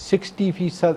60%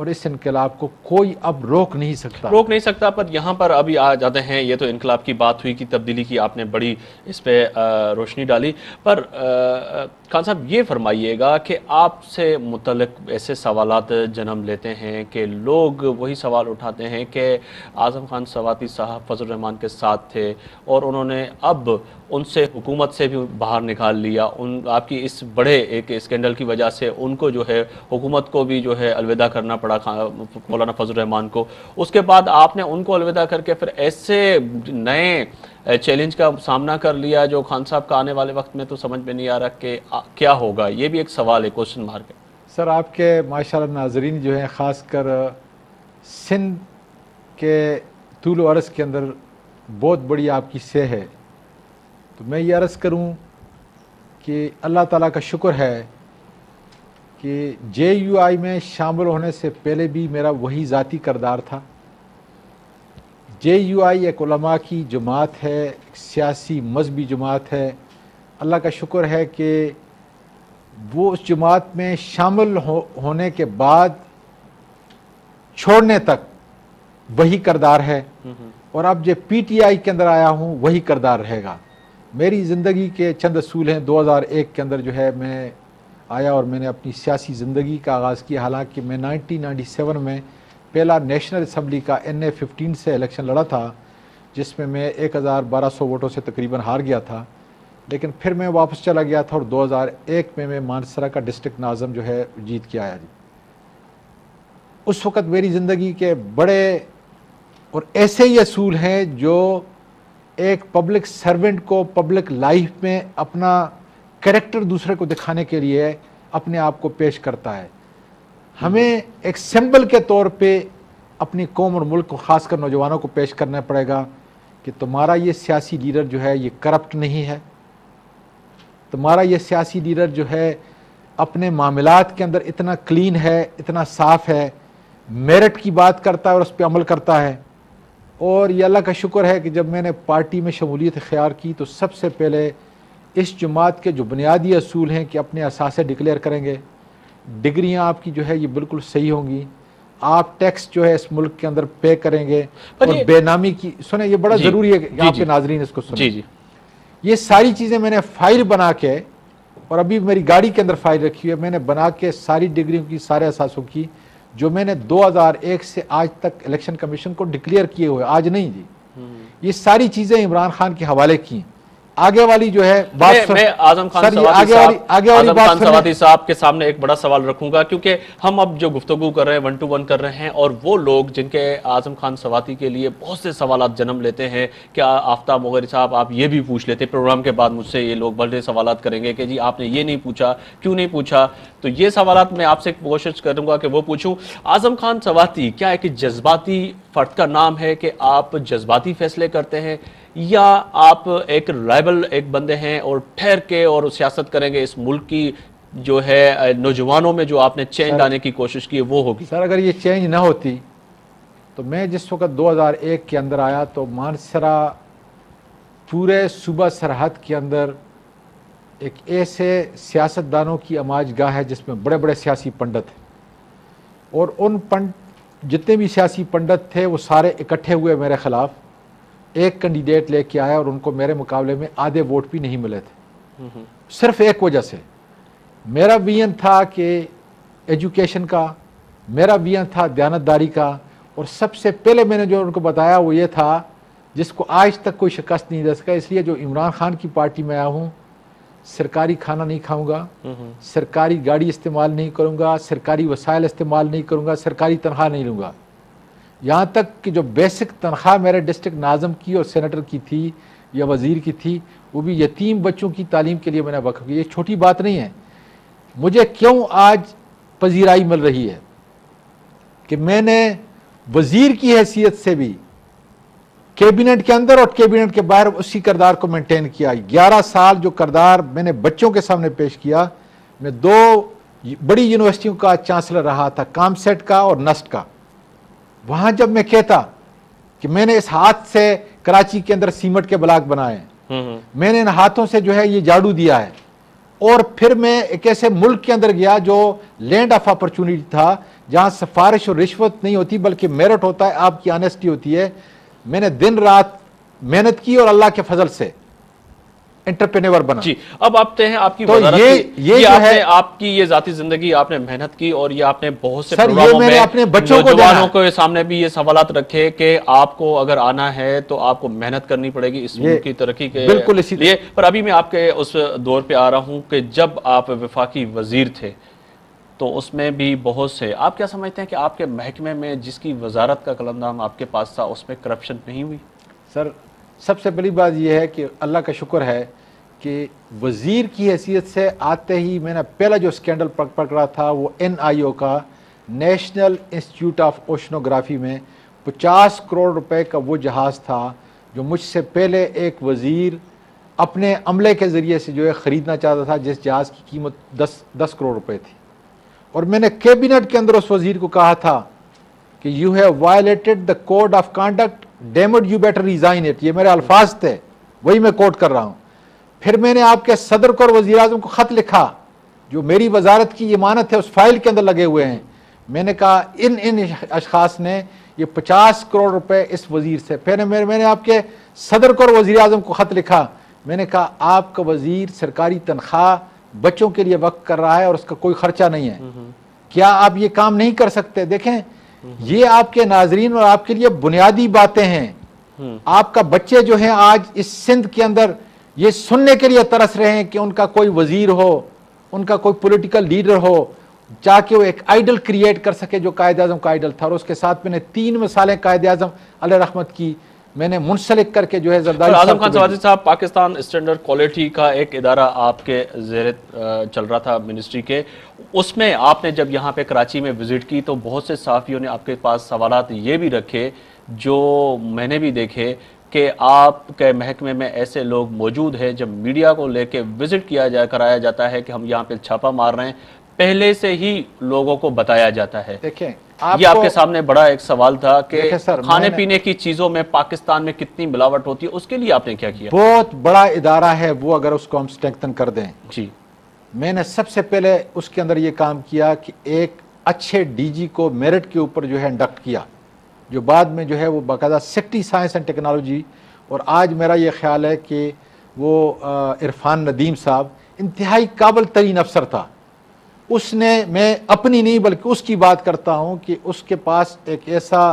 اور اس انقلاب کو کوئی اب روک نہیں سکتا پر یہاں پر ابھی آ جاتے ہیں. یہ تو انقلاب کی بات ہوئی کہ تبدیلی کی آپ نے بڑی اس پہ روشنی ڈالی. پر خان صاحب یہ فرمائیے گا کہ آپ سے متعلق ایسے سوالات جنم لیتے ہیں کہ لوگ وہی سوال اٹھاتے ہیں کہ اعظم خان سواتی صاحب فضل الرحمان کے ساتھ تھے اور انہوں نے اب ان سے حکومت سے بھی باہر نکال لیا. آپ کی اس بڑے ایک اسکینڈل کی وجہ سے ان کو جو ہے حکومت کو بھی جو ہے الوداع کرنا پڑا مولانا فضل الرحمان کو. اس کے بعد آپ نے ان کو الوداع کر کے پھر ایسے نئے چیلنج کا سامنا کر لیا جو خان صاحب کا آنے والے وقت میں تو سمجھ میں نہیں آ رہا کہ کیا ہوگا. یہ بھی ایک سوال ہے, کوشچن مارک ہے. سر آپ کے ماشاءاللہ ناظرین جو ہیں خاص کر سندھ کے طول و عرض کے اندر بہت بڑی آپ کی سہ ہے. تو میں یہ عرض کروں کہ اللہ تعالیٰ کا شکر ہے کہ جے یو آئی میں شامل ہونے سے پہلے بھی میرا وہی ذاتی کردار تھا. جے یو آئی ایک علماء کی جماعت ہے, ایک سیاسی مذہبی جماعت ہے. اللہ کا شکر ہے کہ وہ اس جماعت میں شامل ہونے کے بعد چھوڑنے تک وہی کردار ہے, اور اب جو پی ٹی آئی کے اندر آیا ہوں وہی کردار رہے گا. میری زندگی کے چند اصول ہیں. 2001 کے اندر جو ہے میں آیا اور میں نے اپنی سیاسی زندگی کا آغاز کیا. حالانکہ میں 1997 میں پہلا نیشنل اسمبلی کا NA-15 سے الیکشن لڑا تھا, جس میں میں 1200 ووٹوں سے تقریباً ہار گیا تھا. لیکن پھر میں واپس چلا گیا تھا اور 2001 میں مانسرا کا ڈسٹرکٹ ناظم جو ہے جیت کے آیا. جی اس وقت میری زندگی کے بڑے اور ایسے ہی اصول ہیں جو ایک پبلک سرونٹ کو پبلک لائف میں اپنا کریکٹر دوسرے کو دکھانے کے لیے اپنے آپ کو پیش کرتا ہے. ہمیں ایک سمبل کے طور پہ اپنی قوم اور ملک کو خاص کر نوجوانوں کو پیش کرنا پڑے گا کہ تمہارا یہ سیاسی لیڈر جو ہے یہ کرپٹ نہیں ہے, تمہارا یہ سیاسی لیڈر جو ہے اپنے معاملات کے اندر اتنا کلین ہے, اتنا صاف ہے, میرٹ کی بات کرتا ہے اور اس پہ عمل کرتا ہے. اور یہ اللہ کا شکر ہے کہ جب میں نے پارٹی میں شمولیت اختیار کی تو سب سے پہلے اس جماعت کے جو بنیادی اصول ہیں کہ اپنے اثاثے ڈکلیئر کریں گے, ڈگریاں آپ کی جو ہے یہ بالکل صحیح ہوں گی, آپ ٹیکس جو ہے اس ملک کے اندر پے کریں گے, اور بے نامی کی سنیں یہ بڑا ضروری ہے کہ آپ کے ناظرین اس کو سنیں. یہ ساری چیزیں میں نے فائل بنا کے, اور ابھی میری گاڑی کے اندر فائل رکھی ہوئی ہے, میں نے بنا کے ساری ڈگریوں کی سارے اثاثوں کی جو میں نے 2001 سے آج تک الیکشن کمیشن کو ڈکلیئر کیے ہوئے, آج نہیں جی, یہ ساری چیزیں عمران خان کے حوالے کی. آگے والی جو ہے بات میں اعظم خان سواتی صاحب کے سامنے ایک بڑا سوال رکھوں گا, کیونکہ ہم اب جو گفتگو کر رہے ہیں 1 to 1 کر رہے ہیں, اور وہ لوگ جن کے اعظم خان سواتی کے لیے بہت سے سوالات جنم لیتے ہیں. کیا آفتاب مغری صاحب آپ یہ بھی پوچھ لیتے پروگرام کے بعد, مجھ سے یہ لوگ بڑے سوالات کریں گے کہ جی آپ نے یہ نہیں پوچھا, کیوں نہیں پوچھا. تو یہ سوالات میں آپ سے کوشش کروں گا کہ وہ پوچھوں. اعظم خان سواتی کیا ایک جذباتی فرد کا نام ہے کہ آپ جذباتی فیصلے کرتے ہیں, یا آپ ایک رائبل ایک بندے ہیں اور ٹھہر کے اور سیاست کریں گے؟ اس ملک کی جو ہے نوجوانوں میں جو آپ نے چینج لانے کی کوشش کی وہ ہوگی. سر اگر یہ چینج نہ ہوتی تو میں جس وقت 2001 کے اندر آیا تو مانسرا پورے صوبہ سرحد کے اندر ایک ایسے سیاستدانوں کی اماج گاہ ہے جس میں بڑے بڑے سیاسی پنڈت ہیں, اور ان جتنے بھی سیاسی پنڈت تھے وہ سارے اکٹھے ہوئے میرے خلاف. ایک کینڈیڈیٹ لے کے آیا اور ان کو میرے مقابلے میں آدھے ووٹ بھی نہیں ملے تھے, صرف ایک وجہ سے. میرا ویژن تھا کہ ایجوکیشن کا, میرا ویژن تھا دیانتداری کا, اور سب سے پہلے میں نے جو ان کو بتایا وہ یہ تھا جس کو آج تک کوئی شکست نہیں دے سکا. اس لیے جو عمران خان کی پارٹی میں آیا ہوں, سرکاری کھانا نہیں کھاؤں گا, سرکاری گاڑی استعمال نہیں کروں گا, سرکاری وسائل استعمال نہیں کروں گا, سرکاری تنخواہ نہیں لوں گا. یہاں تک کہ جو بیسک تنخواہ میرے ڈسٹرکٹ ناظم کی اور سینیٹر کی تھی یا وزیر کی تھی, وہ بھی یتیم بچوں کی تعلیم کے لیے میں نے وقف کی. یہ چھوٹی بات نہیں ہے. مجھے کیوں آج پذیرائی مل رہی ہے کہ میں نے وزیر کی حیثیت سے بھی کیبنٹ کے اندر اور کیبنٹ کے باہر اسی کردار کو مینٹین کیا. 11 سال جو کردار میں نے بچوں کے سامنے پیش کیا, میں 2 بڑی یونیورسٹیوں کا چانسلر رہا تھا, کامسیٹ کا اور نسٹ کا. وہاں جب میں کہتا کہ میں نے اس ہاتھ سے کراچی کے اندر سیمٹ کے بلاک بنائے, میں نے ان ہاتھوں سے جو ہے یہ جھاڑو دیا ہے, اور پھر میں ایک ایسے ملک کے اندر گیا جو لینڈ آف اپرچونٹی تھا، جہاں سفارش اور رشوت نہیں ہوتی بلکہ میرٹ ہوتا ہے، آپ کی آنیسٹی ہوتی ہے. میں نے دن رات محنت کی اور اللہ کے فضل سے انٹرپرینور بنا. جی اب آتے ہیں آپ کی تو وزارت یہ کی. جو آپ ہے نے آپ کی یہ ذاتی زندگی آپ نے محنت کی اور یہ آپ نے بہت سے سر، یہ پروگراموں میں نے میں اپنے بچوں کو نوجوانوں دینا کے سامنے بھی یہ سوالات رکھے کہ آپ کو اگر آنا ہے تو آپ کو محنت کرنی پڑے گی اس ملک کی ترقی کے بالکل اسی لیے. پر ابھی میں آپ کے اس دور پہ آ رہا ہوں کہ جب آپ وفاقی وزیر تھے تو اس میں بھی بہت سے، آپ کیا سمجھتے ہیں کہ آپ کے محکمے میں جس کی وزارت کا قلمدام آپ کے پاس تھا اس میں کرپشن نہیں ہوئی؟ سر سب سے بڑی بات یہ ہے کہ اللہ کا شکر ہے کہ وزیر کی حیثیت سے آتے ہی میں نے پہلا جو اسکینڈل پکڑا تھا وہ NIO کا، نیشنل انسٹیٹیوٹ آف اوشنوگرافی میں 50 کروڑ روپے کا وہ جہاز تھا جو مجھ سے پہلے ایک وزیر اپنے عملے کے ذریعے سے جو ہے خریدنا چاہتا تھا، جس جہاز کی قیمت 10 کروڑ روپے تھی. اور میں نے کیبنٹ کے اندر اس وزیر کو کہا تھا کہ you have violated the code of conduct, deemed you better resign it. یہ میرے الفاظ تھے، وہی میں کوٹ کر رہا ہوں. پھر میں نے آپ کے صدر کو اور وزیر اعظم کو خط لکھا جو میری وزارت کی امانت ہے اس فائل کے اندر لگے ہوئے ہیں. میں نے کہا ان اشخاص نے یہ 50 کروڑ روپے اس وزیر سے. پھر میں نے آپ کے صدر کو اور وزیر اعظم کو خط لکھا. میں نے کہا آپ کا وزیر سرکاری تنخواہ بچوں کے لیے وقف کر رہا ہے اور اس کا کوئی خرچہ نہیں ہے، کیا آپ یہ کام نہیں کر سکتے؟ دیکھیں یہ آپ کے ناظرین اور آپ کے لیے بنیادی باتیں ہیں. آپ کا بچے جو ہیں آج اس سندھ کے اندر یہ سننے کے لیے ترس رہے ہیں کہ ان کا کوئی وزیر ہو، ان کا کوئی پولیٹیکل لیڈر ہو تاکہ وہ ایک آئیڈل کریٹ کر سکے جو قائد اعظم کا آئیڈل تھا. اور اس کے ساتھ میں نے 3 مثالیں قائد اعظم علیہ رحمت کی میں نے منسلک کر کے جو ہے زرداری اعظم خان سوادی صاحب، پاکستان اسٹینڈرڈ کوالٹی کا ایک ادارہ آپ کے زیر چل رہا تھا منسٹری کے، اس میں آپ نے جب یہاں پہ کراچی میں وزٹ کی تو بہت سے صحافیوں نے آپ کے پاس سوالات یہ بھی رکھے جو میں نے بھی دیکھے کہ آپ کے محکمے میں ایسے لوگ موجود ہیں جب میڈیا کو لے کے وزٹ کرایا جاتا ہے کہ ہم یہاں پہ چھاپا مار رہے ہیں، پہلے سے ہی لوگوں کو بتایا جاتا ہے. دیکھیں یہ آپ کے سامنے بڑا ایک سوال تھا کہ سر کھانے پینے کی چیزوں میں پاکستان میں کتنی ملاوٹ ہوتی ہے، اس کے لیے آپ نے کیا کیا؟ بہت بڑا ادارہ ہے وہ، اگر اس کو ہم اسٹرینگتھن کر دیں. جی میں نے سب سے پہلے اس کے اندر یہ کام کیا کہ ایک اچھے DG کو میرٹ کے اوپر جو ہے انڈکٹ کیا، جو بعد میں جو ہے وہ باقاعدہ سیکٹری سائنس اینڈ ٹیکنالوجی. اور آج میرا یہ خیال ہے کہ وہ عرفان ندیم صاحب انتہائی قابل ترین افسر تھا. اس نے، میں اپنی نہیں بلکہ اس کی بات کرتا ہوں کہ اس کے پاس ایک ایسا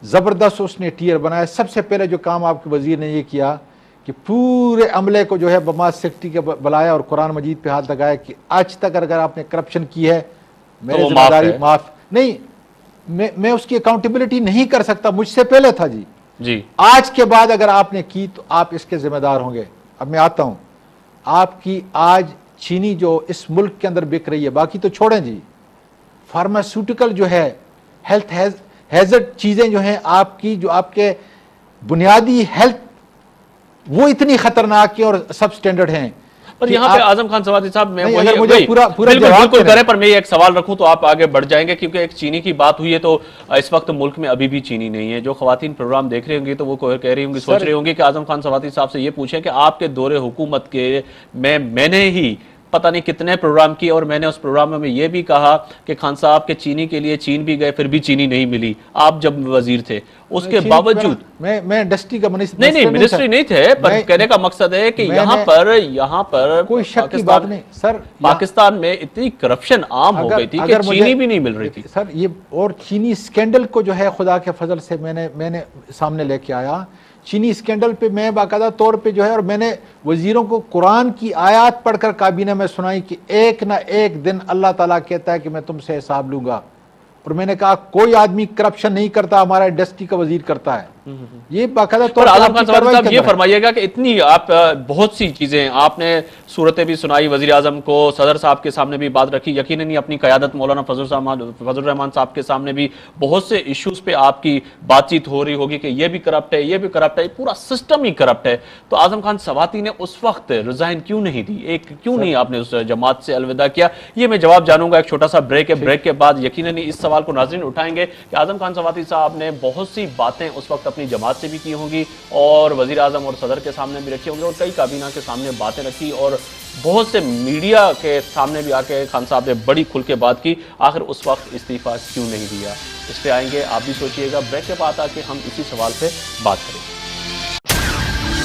زبردست اس نے ٹیئر بنایا. سب سے پہلے جو کام آپ کے وزیر نے یہ کیا کہ پورے عملے کو جو ہے بما سیکٹری کے بلایا اور قرآن مجید پہ ہاتھ لگایا کہ آج تک اگر آپ نے کرپشن کی ہے میری ذمہ داری معاف نہیں، میں اس کی اکاؤنٹیبلٹی نہیں کر سکتا، مجھ سے پہلے تھا جی. آج کے بعد اگر آپ نے کی تو آپ اس کے ذمہ دار ہوں گے. اب میں آتا ہوں، آپ کی آج چینی جو اس ملک کے اندر بک رہی ہے، باقی تو چھوڑیں جی، فارماسیوٹیکل جو ہے، ہیلتھ ہیزرڈ چیزیں جو ہیں آپ کی، جو آپ کے بنیادی ہیلتھ، وہ اتنی خطرناک اور سب سٹینڈرڈ ہیں. پر یہاں پہ اعظم خان سوادی صاحب میں بالکل کریں، پر میں ایک سوال رکھوں تو آپ آگے بڑھ جائیں گے کیونکہ ایک چینی کی بات ہوئی ہے تو اس وقت ملک میں ابھی بھی چینی نہیں ہے. جو خواتین پروگرام دیکھ رہی ہوں گی تو وہ کہہ رہی ہوں گی، سوچ رہی ہوں گی کہ اعظم خان سوادی صاحب سے یہ پوچھیں کہ آپ کے دور حکومت کے میں نے ہی پتہ نہیں کتنے پروگرام کیے اور میں نے اس پروگرام میں یہ بھی کہا کہ خان صاحب کے چینی کے لیے چین بھی گئے، پھر بھی چینی نہیں ملی آپ جب وزیر تھے. اس کے باوجود میں انڈسٹری کا نہیں منسٹری نہیں تھے، پر کہنے کا مقصد ہے کہ یہاں پر کوئی شک کی بات نہیں سر، پاکستان میں اتنی کرپشن عام ہو گئی تھی کہ چینی بھی نہیں مل رہی تھی. سر یہ اور چینی اسکینڈل کو جو ہے خدا کے فضل سے میں نے سامنے لے کے آیا. چینی اسکینڈل پہ میں باقاعدہ طور پہ جو ہے، اور میں نے وزیروں کو قرآن کی آیات پڑھ کر کابینہ میں سنائی کہ ایک نہ ایک دن اللہ تعالیٰ کہتا ہے کہ میں تم سے حساب لوں گا. اور میں نے کہا کوئی آدمی کرپشن نہیں کرتا، ہمارا انڈسٹری کا وزیر کرتا ہے. یہ باقاعدہ طور پر اعظم خان صاحب یہ فرمائیے گا کہ اتنی آپ بہت سی چیزیں آپ نے صورتیں بھی سنائی، وزیر اعظم کو صدر صاحب کے سامنے بھی بات رکھی، یقیناً اپنی قیادت مولانا فضل الرحمان صاحب کے سامنے بھی بہت سے ایشوز پہ آپ کی بات چیت ہو رہی ہوگی کہ یہ بھی کرپٹ ہے، یہ بھی کرپٹ ہے، پورا سسٹم ہی کرپٹ ہے. تو اعظم خان سواتی نے اس وقت ریزائن کیوں نہیں دی، کیوں نہیں آپ نے اس جماعت سے الوداع کیا؟ یہ میں جواب جانوں گا. ایک چھوٹا سا بریک ہے، بریک کے بعد یقیناً اس سوال کو ناظرین اٹھائیں گے کہ اعظم خان سواتی صاحب نے بہت سی باتیں اس وقت اپنی جماعت سے بھی کی ہوں گی اور وزیر اعظم اور صدر کے سامنے بھی رکھی ہوں گی اور کئی کابینہ کے سامنے باتیں رکھی اور بہت سے میڈیا کے سامنے بھی آ کے خان صاحب نے بڑی کھل کے بات کی. آخر اس وقت استعفیٰ کیوں نہیں دیا؟ اس پہ آئیں گے، آپ بھی سوچئے گا. بریک کے بعد آ کے ہم اسی سوال پہ بات کریں گے.